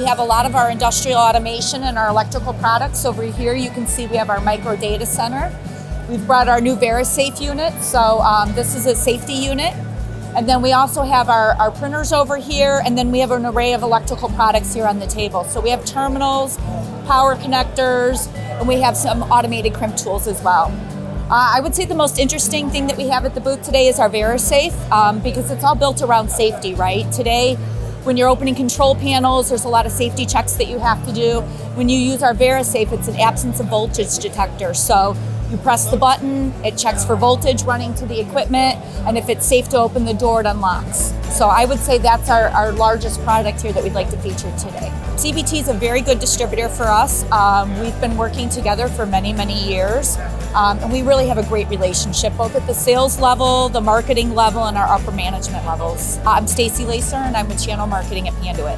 have a lot of our industrial automation and our electrical products. Over here you can see we have our micro data center. We've brought our new VeriSafe unit, so this is a safety unit. And then we also have our printers over here, and then we have an array of electrical products here on the table. So we have terminals, power connectors, and we have some automated crimp tools as well. I would say the most interesting thing that we have at the booth today is our VeriSafe, because it's all built around safety, right? Today, when you're opening control panels, there's a lot of safety checks that you have to do. When you use our VeriSafe, it's an absence of voltage detector. So you press the button, it checks for voltage running to the equipment, and if it's safe to open the door, it unlocks. So I would say that's our largest product here that we'd like to feature today. CBT is a very good distributor for us. We've been working together for many, many years, and we really have a great relationship, both at the sales level, the marketing level, and our upper management levels. I'm Stacy Lacer, and I'm with Channel Marketing at Panduit.